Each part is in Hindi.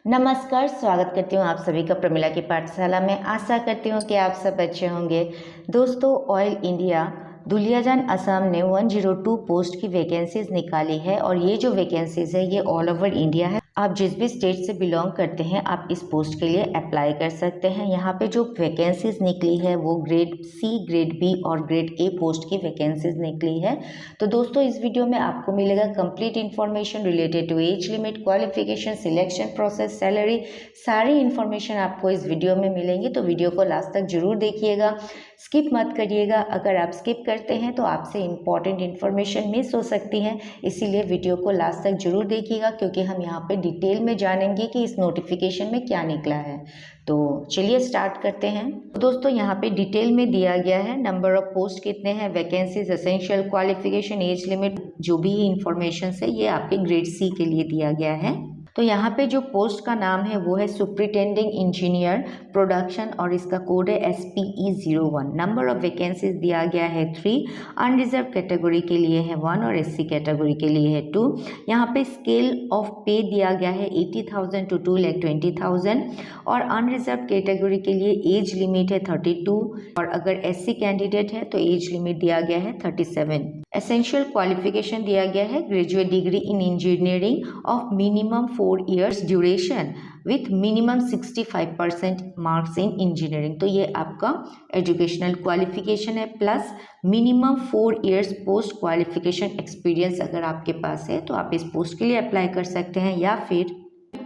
नमस्कार, स्वागत करती हूँ आप सभी का प्रमिला की पाठशाला में। आशा करती हूँ कि आप सब अच्छे होंगे। दोस्तों, ऑयल इंडिया दुलियाजान असम ने 102 पोस्ट की वैकेंसीज निकाली है और ये जो वैकेंसीज है ये ऑल ओवर इंडिया है। आप जिस भी स्टेट से बिलोंग करते हैं आप इस पोस्ट के लिए अप्लाई कर सकते हैं। यहाँ पे जो वैकेंसीज निकली है वो ग्रेड सी, ग्रेड बी और ग्रेड ए पोस्ट की वैकेंसीज निकली है। तो दोस्तों, इस वीडियो में आपको मिलेगा complete information related to age limit, qualification, selection process, salary, सारी इन्फॉर्मेशन आपको इस वीडियो में मिलेंगी। तो वीडियो को लास्ट तक जरूर देखिएगा, स्किप मत करिएगा। अगर आप स्किप करते हैं तो आपसे इम्पॉर्टेंट इन्फॉर्मेशन मिस हो सकती है, इसीलिए वीडियो को लास्ट तक जरूर देखिएगा, क्योंकि हम यहाँ पे डिटेल में जानेंगे कि इस नोटिफिकेशन में क्या निकला है। तो चलिए स्टार्ट करते हैं। तो दोस्तों, यहाँ पे डिटेल में दिया गया है नंबर ऑफ पोस्ट कितने हैं, vacancies, essential qualification, age limit, जो भी इंफॉर्मेशन है ये आपके ग्रेड सी के लिए दिया गया है। तो यहाँ पे जो पोस्ट का नाम है वो है सुपरिटेंडिंग इंजीनियर प्रोडक्शन और इसका कोड है SPE01। नंबर ऑफ वैकेंसीज दिया गया है 3, अनरिजर्व कैटेगरी के लिए है 1 और SC कैटेगरी के लिए है 2। यहाँ पे स्केल ऑफ पे दिया गया है 80,000 to 2,20,000 और अनरिजर्व कैटेगरी के लिए एज लिमिट है 32 और अगर SC कैंडिडेट है तो एज लिमिट दिया गया है 37। एसेंशियल क्वालिफिकेशन दिया गया है graduate degree in engineering of minimum 4 years duration with minimum 65% marks in engineering. तो ये आपका एजुकेशनल क्वालिफिकेशन है, plus minimum 4 years post qualification experience अगर आपके पास है तो आप इस पोस्ट के लिए अप्लाई कर सकते हैं, या फिर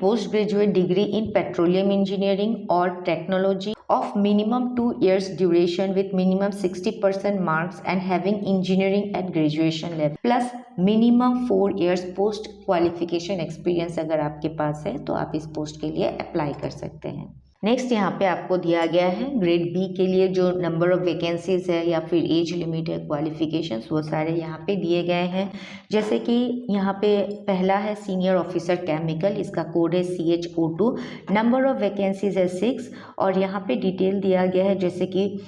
post graduate degree in petroleum engineering और technology of minimum 2 years duration with minimum 60% marks and having engineering at graduation level plus minimum 4 years post qualification experience अगर आपके पास है तो आप इस पोस्ट के लिए अप्लाई कर सकते हैं। नेक्स्ट यहाँ पे आपको दिया गया है ग्रेड बी के लिए जो नंबर ऑफ वैकेंसीज है या फिर एज लिमिट है, क्वालिफिकेशंस, वो सारे यहाँ पे दिए गए हैं। जैसे कि यहाँ पे पहला है सीनियर ऑफिसर केमिकल, इसका कोड है CHO2। नंबर ऑफ वैकेंसीज है 6 और यहाँ पे डिटेल दिया गया है, जैसे कि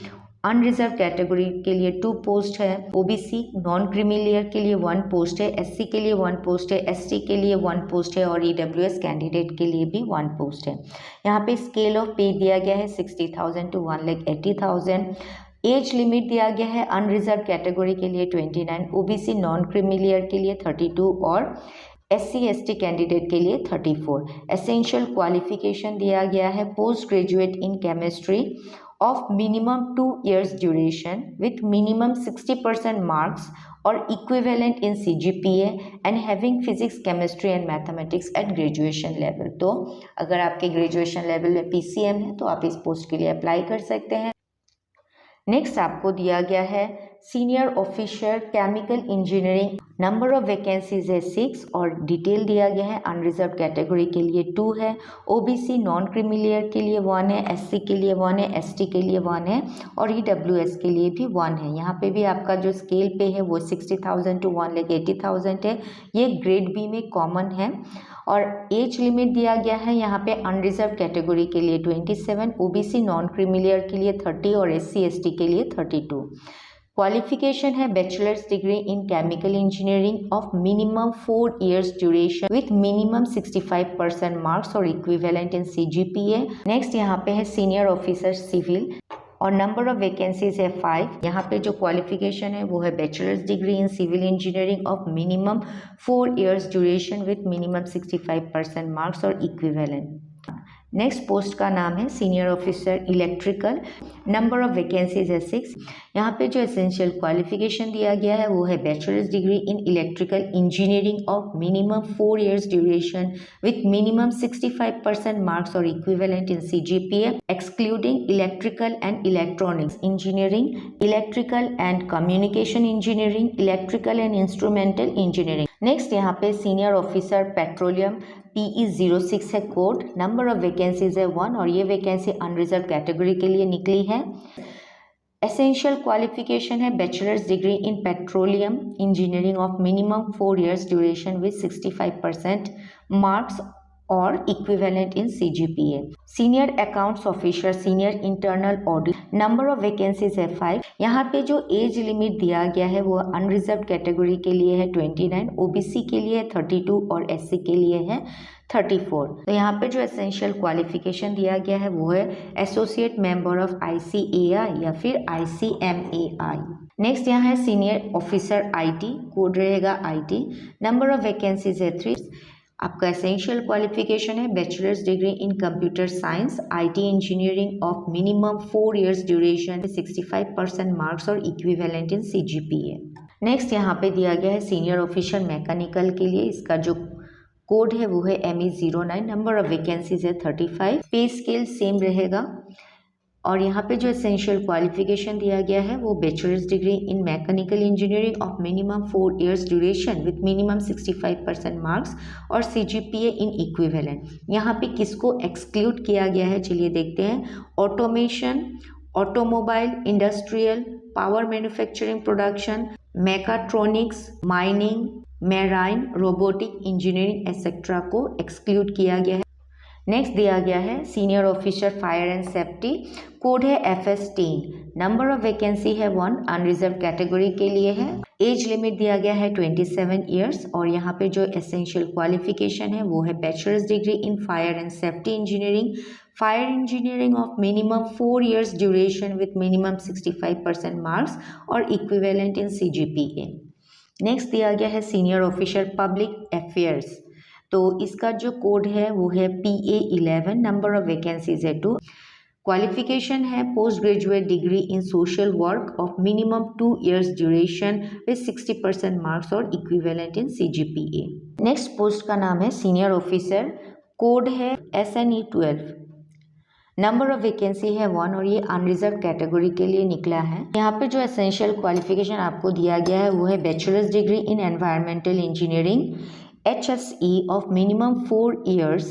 अनरिजर्व कैटेगरी के लिए 2 पोस्ट है, OBC नॉन क्रीमी लेयर के लिए 1 पोस्ट है, SC के लिए 1 पोस्ट है, ST के लिए 1 पोस्ट है और EWS कैंडिडेट के लिए भी 1 पोस्ट है। यहाँ पे स्केल ऑफ पे दिया गया है 60,000 to 1,80,000। एज लिमिट दिया गया है अनरिजर्व कैटेगरी के लिए 29, OBC नॉन क्रीमी लेयर के लिए 32 और SC/ST कैंडिडेट के लिए 34। एसेंशियल क्वालिफिकेशन दिया गया है post graduate in chemistry of minimum 2 years duration with minimum 60% marks or equivalent in CGPA and having physics, chemistry and mathematics at graduation level। तो अगर आपके ग्रेजुएशन लेवल में PCM है तो आप इस पोस्ट के लिए अप्लाई कर सकते हैं। नेक्स्ट आपको दिया गया है senior officer chemical engineering, number of vacancies है 6 और डिटेल दिया गया है अनरिजर्व कैटेगरी के लिए 2 है, OBC नॉन क्रीमी लेयर के लिए 1 है, SC के लिए 1 है, ST के लिए 1 है और EWS के लिए भी 1 है। यहाँ पे भी आपका जो स्केल पे है वो 60,000 to 1,80,000 है, ये ग्रेड बी में कॉमन है। और एज लिमिट दिया गया है यहाँ पे अनरिजर्व कैटेगरी के लिए 27, OBC नॉन क्रीमी लेयर के लिए 30 और SC/ST के लिए 32। क्वालिफिकेशन है bachelors degree in chemical engineering of minimum 4 years duration with minimum 65% marks और इक्विवेलेंट इन CGPA। नेक्स्ट यहाँ पे है सीनियर ऑफिसर सिविल और नंबर ऑफ वैकेंसीज है 5। यहाँ पे जो क्वालिफिकेशन है वो है bachelors degree in civil engineering of minimum 4 years duration with minimum 65% marks और इक्विवेलेंट। नेक्स्ट पोस्ट का नाम है senior officer electrical, number of vacancies है 6। यहाँ पे जो एसेंशियल क्वालिफिकेशन दिया गया है वो है bachelors degree in electrical engineering of minimum 4 years duration with minimum 65% marks और equivalent in CGPA excluding electrical and electronics engineering, electrical and communication engineering, electrical and instrumental engineering. Next यहाँ पे सीनियर ऑफिसर पेट्रोलियम PE06 है कोड, नंबर ऑफ वैकेंसीज है 1 और ये वैकेंसी अनरिजर्व कैटेगरी के लिए निकली है। एसेंशियल क्वालिफिकेशन है bachelors degree in petroleum engineering of minimum 4 years duration with 65% marks और equivalent in CGPA। Senior accounts officer, senior internal audit, number of vacancies है 5। यहाँ पे जो एज लिमिट दिया गया है वो अनरिजर्व कैटेगरी के लिए है 29, OBC के लिए है 32 और SC के लिए है 34। तो यहाँ पे जो एसेंशियल क्वालिफिकेशन दिया गया है वो है एसोसिएट मेंबर ऑफ ICAI या फिर ICMAI। नेक्स्ट यहाँ है सीनियर ऑफिसर IT, कोड रहेगा IT, नंबर ऑफ वैकेंसीज है 3। आपका एसेंशियल क्वालिफिकेशन है bachelors degree in computer science, IT engineering of minimum 4 years duration, 65% marks और इक्विवेलेंट इन CGPA। नेक्स्ट यहाँ पे दिया गया है सीनियर ऑफिसर मैकेनिकल के लिए, इसका जो कोड है वो है ME09, नंबर ऑफ वैकेंसीज है 35, पे स्केल सेम रहेगा। और यहाँ पे जो एसेंशियल क्वालिफिकेशन दिया गया है वो bachelors degree in mechanical engineering of minimum 4 years duration with minimum 65% marks और CGPA इन इक्विवेलेंट। यहाँ पे किसको एक्सक्लूड किया गया है चलिए देखते हैं। Automation, automobile, industrial, power manufacturing production, mechatronics, mining, marine, robotic engineering etcetera को एक्सक्लूड किया गया है। नेक्स्ट दिया गया है senior officer fire and safety, code है FS10, नंबर ऑफ वैकेंसी है 1, अनरिजर्व कैटेगरी के लिए है, एज लिमिट दिया गया है 27 इयर्स और यहाँ पे जो एसेंशियल क्वालिफिकेशन है वो है bachelors degree in fire and safety engineering, fire engineering of minimum 4 years duration with minimum 65% marks और इक्विवेलेंट इन CGPA। नेक्स्ट दिया गया है सीनियर ऑफिसर पब्लिक अफेयर्स, तो इसका जो कोड है वो है PA11, नंबर ऑफ वैकेंसीज है 2, क्वालिफिकेशन है post graduate degree in social work of minimum 2 years duration with 60% marks और equivalent in CGPA। Next post का नाम है सीनियर ऑफिसर, कोड है SNE12, नंबर ऑफ वैकेंसी है 1 और ये अनरिजर्व कैटेगरी के लिए निकला है। यहाँ पे जो एसेंशियल क्वालिफिकेशन आपको दिया गया है वो है bachelors degree in environmental engineering HSE of minimum 4 years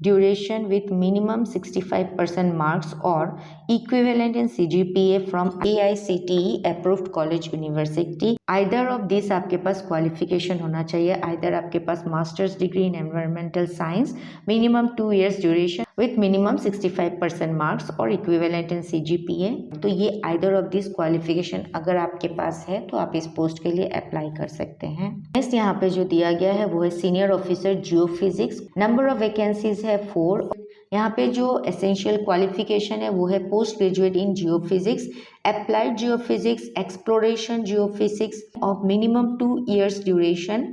duration with minimum 65% marks or equivalent in CGPA from AICTE approved college university। either of this आपके पास क्वालिफिकेशन होना चाहिए, either आपके पास masters degree in environmental science minimum 2 years duration with minimum 65% marks और इक्विवेलेंट इन CGPA। तो ये either of this क्वालिफिकेशन अगर आपके पास है तो आप इस पोस्ट के लिए अप्लाई कर सकते हैं। नेक्स्ट यहाँ पे जो दिया गया है वो है senior officer geophysics, number of vacancies है 4। यहाँ पे जो एसेंशियल क्वालिफिकेशन है वो है post graduate in geophysics, applied geophysics, exploration geophysics of minimum 2 years duration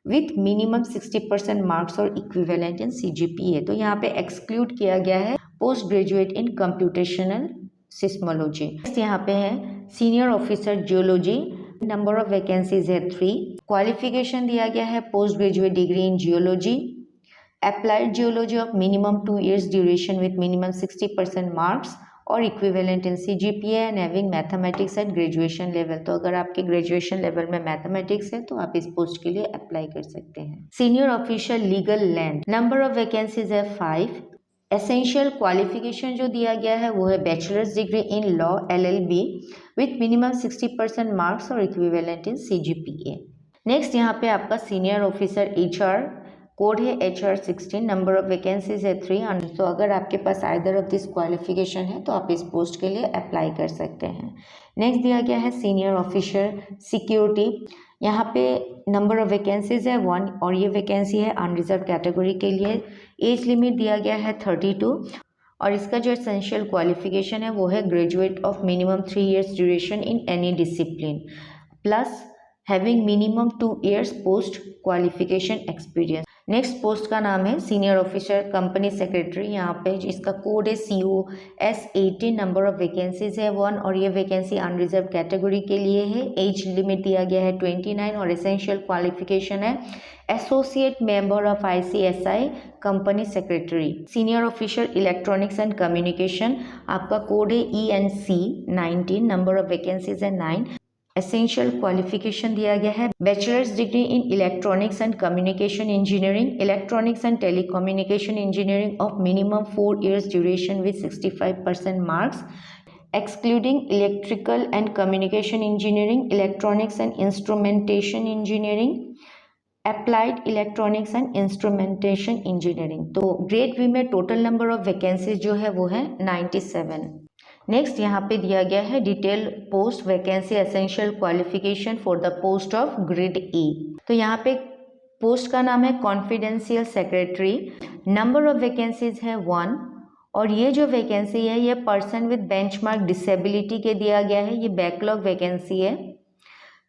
with minimum 60% marks और इक्विवेलेंट इन CGPA। तो यहाँ पे एक्सक्लूड किया गया है post graduate in computational seismology. यहाँ पे है senior officer geology, number of vacancies है 3, क्वालिफिकेशन दिया गया है post graduate degree in geology, applied geology of minimum 2 years duration with minimum 60% marks और equivalent in CGPA and having mathematics eight graduation level. तो अगर आपके ग्रेजुएशन लेवल में मैथमेटिक्स है तो आप इस पोस्ट के लिए अप्लाई कर सकते हैं। Senior officer legal land, number of vacancies है 5, एसेंशियल क्वालिफिकेशन जो दिया गया है वो है bachelors degree in law LLB with minimum 60% marks और इक्विवेलेंट इन CGPA। नेक्स्ट यहाँ पे आपका सीनियर ऑफिसर HR, कोड है HR16, नंबर ऑफ वैकेंसीज है 3। तो अगर आपके पास आइदर ऑफ दिस क्वालिफिकेशन है तो आप इस पोस्ट के लिए अप्लाई कर सकते हैं। नेक्स्ट दिया गया है सीनियर ऑफिसर सिक्योरिटी, यहाँ पे नंबर ऑफ वैकेंसीज है 1 और ये वैकेंसी है अनरिजर्व कैटेगरी के लिए, एज लिमिट दिया गया है 32 और इसका जो एसेंशियल क्वालिफिकेशन है वो है graduate of minimum 3 years duration in any discipline plus having minimum 2 years post qualification experience. Next post का नाम है सीनियर ऑफिसर कंपनी सेक्रेटरी, यहाँ पे इसका कोड है COS18, नंबर ऑफ वैकेंसीज है 1 और ये वैकेंसी अनरिजर्व कैटेगरी के लिए है, एज लिमिट दिया गया है 29 और एसेंशियल क्वालिफिकेशन है associate member of ICSI company secretary. Senior officer electronics and communication, आपका कोड है ENC19, नंबर ऑफ वैकेंसीज है 9, एसेंशियल क्वालिफिकेशन दिया गया है bachelors degree in electronics and communication engineering, electronics and telecommunication engineering of minimum 4 years duration with 65% marks excluding electrical and communication engineering, electronics and instrumentation engineering, applied electronics and instrumentation engineering. तो ग्रेड बी में टोटल नंबर ऑफ वैकेंसीज जो है वो है 97। नेक्स्ट यहाँ पे दिया गया है detail post vacancy essential qualification for the post of grade A. तो यहाँ पे पोस्ट का नाम है confidential secretary, number of vacancies है 1, और ये जो वैकेंसी है ये पर्सन विद बेंचमार्क डिसेबिलिटी के दिया गया है, ये बैकलॉग वैकेंसी है।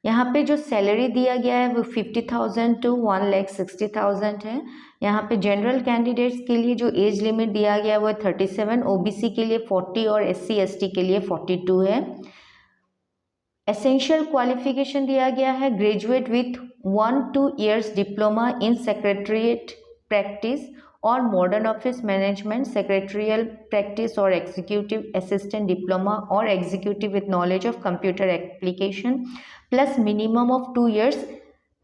यहाँ पे जो सैलरी दिया गया है वो 50,000 to 1,60,000 है। यहाँ पे जनरल कैंडिडेट्स के लिए जो एज लिमिट दिया गया है वो 37, ओबीसी के लिए 40 और SC ST के लिए 42 है। एसेंशियल क्वालिफिकेशन दिया गया है graduate with 1-2 years diploma in secretariat practice और modern office management, secretarial practice और एग्जीक्यूटिव असिस्टेंट डिप्लोमा और executive with knowledge of computer application plus minimum of 2 years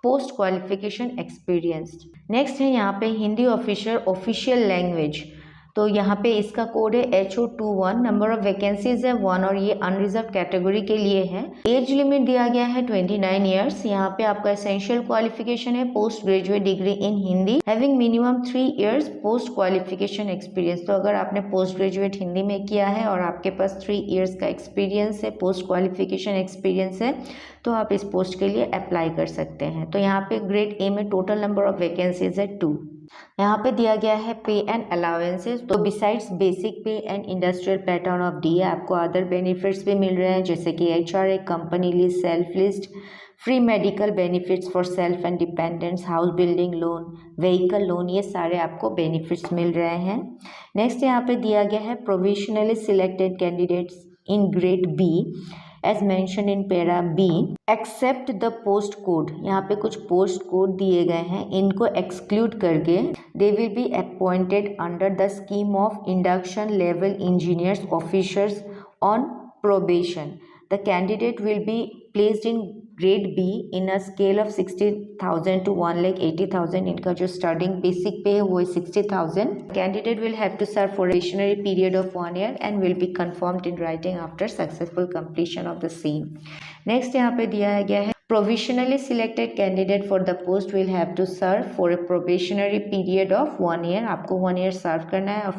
post qualification experienced. Next है यहाँ पे हिंदी ऑफिशियल लैंग्वेज। तो यहाँ पे इसका कोड है HO21, नंबर ऑफ वैकेंसीज है 1 और ये अनरिजर्व कैटेगरी के लिए है। एज लिमिट दिया गया है 29 years। यहाँ पे आपका एसेंशियल क्वालिफिकेशन है पोस्ट ग्रेजुएट डिग्री इन Hindi having minimum 3 years post qualification experience. तो अगर आपने पोस्ट ग्रेजुएट हिंदी में किया है और आपके पास 3 years का एक्सपीरियंस है, पोस्ट क्वालिफिकेशन एक्सपीरियंस है, तो आप इस पोस्ट के लिए अप्लाई कर सकते हैं। तो यहाँ पे ग्रेड ए में टोटल नंबर ऑफ वैकेंसीज है 2। यहाँ पे दिया गया है पे एंड अलाउंसेस। तो बिसाइड्स बेसिक पे and industrial pattern of D आपको अदर बेनिफिट्स भी मिल रहे हैं, जैसे कि HRA, company list, self list, free medical benefits for self and dependents, house building loan, vehicle loan, ये सारे आपको बेनिफिट्स मिल रहे हैं। नेक्स्ट यहाँ पे दिया गया है provisionally selected candidates in grade B as mention in para B except the post code. यहाँ पे कुछ पोस्ट कोड दिए गए हैं, इनको एक्सक्लूड करके they will be appointed under the scheme of induction level engineers officers on probation. The candidate will be placed in grade be in a scale of 60,000 to 1,80,000। इनका जो स्टार्टिंग बेसिक पे है वो है 60,000। Candidate will have to serve for probationary period of 1 year and will be confirmed in writing after successful completion of the same. Next यहाँ पे दिया गया है provisionally selected candidate for the post will have to serve for a probationary period of 1 year। आपको 1 year सर्व करना है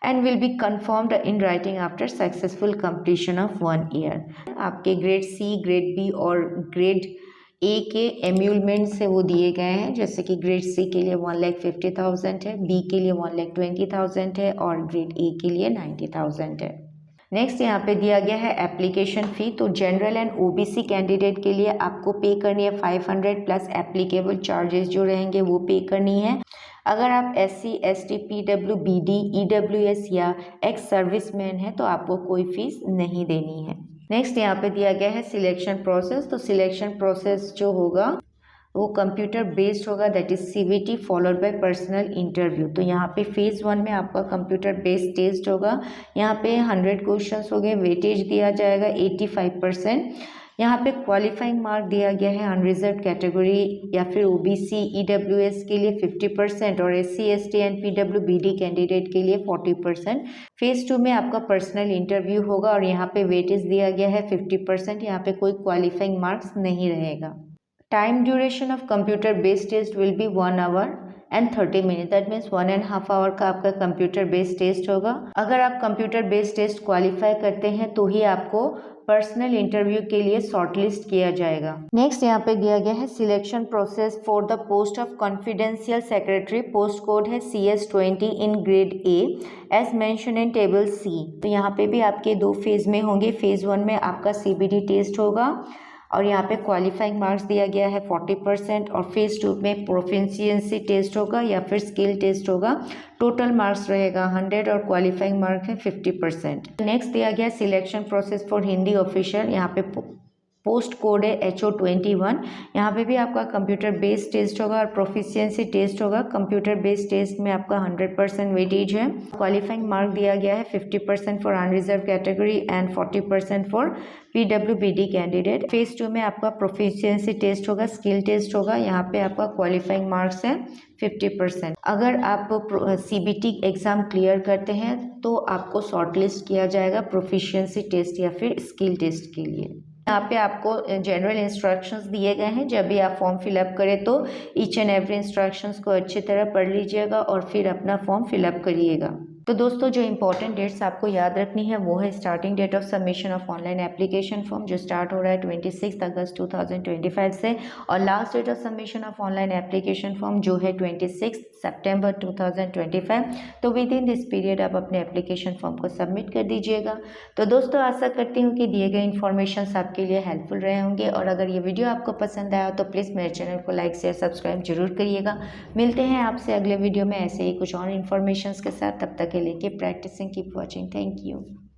and will be confirmed in writing after successful completion of 1 year। आपके ग्रेड सी, ग्रेड बी और ग्रेड ए के एम्यूलमेंट से वो दिए गए हैं, जैसे कि ग्रेड सी के लिए 1,50,000 है, बी के लिए 1,20,000 है और ग्रेड ए के लिए 90,000 है। नेक्स्ट यहाँ पे दिया गया है एप्लीकेशन फ़ी। तो जनरल एंड ओबीसी कैंडिडेट के लिए आपको पे करनी है 500 प्लस एप्लीकेबल चार्जेस जो रहेंगे वो पे करनी है। अगर आप SC ST PWBD EWS या एक्स सर्विसमैन है तो आपको कोई फीस नहीं देनी है। नेक्स्ट यहाँ पे दिया गया है सिलेक्शन प्रोसेस। तो सिलेक्शन प्रोसेस जो होगा वो कंप्यूटर बेस्ड होगा, that is CBT followed by personal interview. तो यहाँ पे फेज़ 1 में आपका कंप्यूटर बेस्ड टेस्ट होगा। यहाँ पे 100 क्वेश्चंस हो गए, वेटेज दिया जाएगा 85%। यहाँ पे क्वालिफाइंग मार्क दिया गया है अनरिजर्व कैटेगरी या फिर OBC EWS के लिए 50% और SC ST and PWBD candidate के लिए 40%। फेज़ 2 में आपका पर्सनल इंटरव्यू होगा और यहाँ पे वेटेज दिया गया है 50%। यहाँ पे कोई क्वालिफाइंग मार्क्स नहीं रहेगा। Time duration of computer based test will be 1 hour and 30 minutes, that means 1.5 hour का आपका कंप्यूटर बेस्ड टेस्ट होगा। अगर आप कंप्यूटर बेस्ड टेस्ट क्वालिफाई करते हैं तो ही आपको पर्सनल इंटरव्यू के लिए शॉर्टलिस्ट किया जाएगा। नेक्स्ट यहाँ पे दिया गया है selection process for the post of confidential secretary, post code है CS20 in grade A as mention in table C। तो यहाँ पे भी आपके 2 फेज में होंगे। फेज़ 1 में आपका CBT टेस्ट होगा और यहाँ पे क्वालिफाइंग मार्क्स दिया गया है 40% और फेज़ 2 में प्रोफिशिएंसी टेस्ट होगा या फिर स्किल टेस्ट होगा। टोटल मार्क्स रहेगा 100 और क्वालिफाइंग मार्क है 50%। नेक्स्ट दिया गया selection process for Hindi official. यहाँ पे पोस्ट कोड है HO21। यहाँ पे भी आपका कंप्यूटर बेस्ड टेस्ट होगा और प्रोफिशिएंसी टेस्ट होगा। कंप्यूटर बेस्ड टेस्ट में आपका 100% वेटेज है। क्वालिफाइंग मार्क दिया गया है 50% for unreserve category and 40% for PWBD candidate. Phase 2 में आपका प्रोफिशिएंसी टेस्ट होगा, स्किल टेस्ट होगा। यहाँ पे आपका क्वालिफाइंग मार्क्स है 50%। अगर आप CBT एग्ज़ाम क्लियर करते हैं तो आपको शॉर्टलिस्ट किया जाएगा प्रोफिशिएंसी टेस्ट या फिर स्किल टेस्ट के लिए। यहाँ पे आपको जनरल इंस्ट्रक्शंस दिए गए हैं। जब भी आप फॉर्म फिलअप करें तो ईच एंड एवरी इंस्ट्रक्शंस को अच्छी तरह पढ़ लीजिएगा और फिर अपना फॉर्म फिलअप करिएगा। तो दोस्तों जो इंपॉर्टेंट डेट्स आपको याद रखनी है वो है starting date of submission of online application form जो स्टार्ट हो रहा है 26 अगस्त 2025 से, और last date of submission of online application form जो है 26 सितंबर 2025। तो विद इन दिस पीरियड आप अपने एप्लीकेशन फॉर्म को सबमिट कर दीजिएगा। तो दोस्तों आशा करती हूँ कि दिए गए इन्फॉर्मेशन आपके लिए हेल्पफुल रहे होंगे, और अगर ये वीडियो आपको पसंद आया तो प्लीज़ मेरे चैनल को लाइक शेयर सब्सक्राइब जरूर करिएगा। मिलते हैं आपसे अगले वीडियो में ऐसे ही कुछ और इन्फॉर्मेशन के साथ। तब तक के लिए keep practising, keep watching. Thank you.